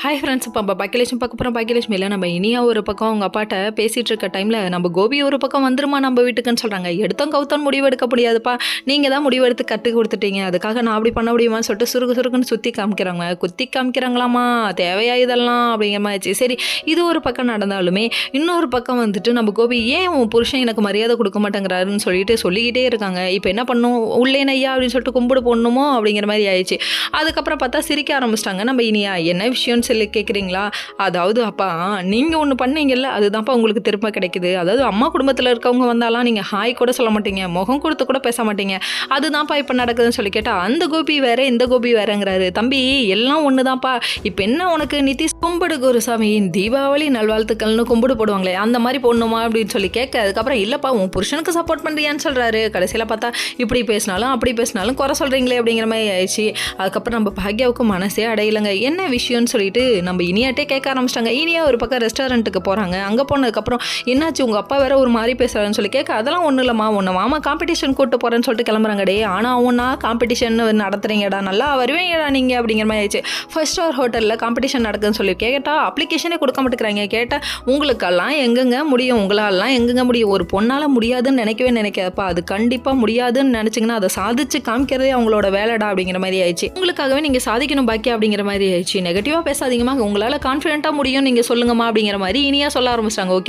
Hi friends, இப்போ பாக்கியலட்சுமி பார்க்க போகிறோம். பாக்கியலட்சுமியில் நம்ம இனியா ஒரு பக்கம் அவங்க அப்பாட்ட பேசிகிட்டு இருக்க டைமில் நம்ம கோபி ஒரு பக்கம் வந்துருமா நம்ம வீட்டுக்குன்னு சொல்கிறாங்க. எடுத்தோம் கவுத்தோன்னு முடிவு எடுக்க முடியாதுப்பா, நீங்கள் தான் முடிவு எடுத்து கற்றுக் கொடுத்துட்டீங்க, அதுக்காக நான் அப்படி பண்ண முடியுமான்னு சொல்லிட்டு சுருக்குன்னு சுற்றி காமிக்கிறாங்க. குத்தி காமிக்கிறாங்களாமா, தேவையா இதெல்லாம் அப்படிங்கிற மாதிரி ஆச்சு. சரி, இது ஒரு பக்கம் நடந்தாலுமே இன்னொரு பக்கம் வந்துட்டு நம்ம கோபி ஏன் உன் புருஷன் எனக்கு மரியாதை கொடுக்க மாட்டேங்கிறாருன்னு சொல்லிக்கிட்டே இருக்காங்க. இப்போ என்ன பண்ணும், உள்ளேன் ஐயா அப்படின்னு சொல்லிட்டு கும்பிடு போடணுமோ அப்படிங்கிற மாதிரி ஆயிடுச்சு. அதுக்கப்புறம் பார்த்தா சிரிக்க ஆரம்பிச்சிட்டாங்க. நம்ம இனியா என்ன விஷயம்னு சொல்லி கேட்குறீங்களா? அதாவது அப்பா, நீங்கள் ஒன்று பண்ணீங்கல்ல, அதுதான்ப்பா உங்களுக்கு திரும்ப கிடைக்குது. அதாவது அம்மா குடும்பத்தில் இருக்கவங்க வந்தாலாம் நீங்கள் ஹாய் கூட சொல்ல மாட்டீங்க, முகம் கொடுத்து கூட பேச மாட்டீங்க, அதுதான்ப்பா இப்போ நடக்குதுன்னு சொல்லி கேட்டால் அந்த கோபி வேற இந்த கோபி வேறங்கிறாரு. தம்பி, எல்லாம் ஒன்று தான்ப்பா. இப்போ என்ன உனக்கு நிதிஷ் கும்பிடு குருசாமியின் தீபாவளி நல்வாழ்த்துக்கள்னு கும்பிடு போடுவாங்களே, அந்த மாதிரி போடணுமா அப்படின்னு சொல்லி கேட்க, அதுக்கப்புறம் இல்லைப்பா உன் புருஷனுக்கு சப்போர்ட் பண்ணுறியான்னு சொல்கிறாரு. கடைசியில் பார்த்தா இப்படி பேசினாலும் அப்படி பேசினாலும் குறை சொல்கிறீங்களே அப்படிங்கிற மாதிரி ஆயிடுச்சு. அதுக்கப்புறம் நம்ம பாக்யாவுக்கு மனசே அடையலைங்க. என்ன விஷயம்னு சொல்லிட்டு நம்ம இனியாட்டே கேட்க ஆரம்பிச்சிட்டாங்க. இனியா ஒரு பக்கம் ரெஸ்டாரண்ட்டுக்கு போகிறாங்க. அங்கே போனதுக்கப்புறம் என்னாச்சு உங்கள் அப்பா வேற ஒரு மாதிரி பேசுகிறாருன்னு சொல்லி கேட்க, அதெல்லாம் ஒன்றும் இல்லைம்மா, உன்னை மாமா காம்படிஷன் கூப்பிட்டு போகிறேன்னு சொல்லிட்டு கிளம்புறாங்க. டே, ஆனால் ஒன்றா காம்படிஷன் நடத்துகிறீங்கடா, நல்லா வருவீங்கடா நீங்கள் அப்படிங்கிற மாதிரி ஆயிடுச்சு. ஃபர்ஸ்ட் ஸ்டார் ஹோட்டலில் காம்படிஷன் நடக்குதுன்னு சொல்லி கேட்டால் அப்ளிகேஷனே கொடுக்க மாட்டேங்கிறாங்க. கேட்டால் உங்களுக்கெல்லாம் எங்கெங்க முடியும், உங்களாலாம் எங்கெங்க முடியும், ஒரு பொண்ணால் முடியாதுன்னு நினைக்காதப்பா, அது கண்டிப்பாக முடியாதுன்னு நினச்சிங்கன்னா அதை சாதிச்சு காமிக்கிறதே அவங்களோட வேலைடா அப்படிங்கிற மாதிரி ஆயிடுச்சு. உங்களுக்காகவே நீங்கள் சாதிக்கணும் பாக்கி அப்படிங்கிற மாதிரி ஆயிடுச்சு. நெகட்டிவாக பேசாதீங்கம்மா, உங்களால் கான்ஃபிடென்ட்டாக முடியும் நீங்கள் சொல்லுங்கம்மா அப்படிங்கிற மாதிரி இனியா சொல்ல ஆரம்பிச்சிட்டாங்க. ஓகே.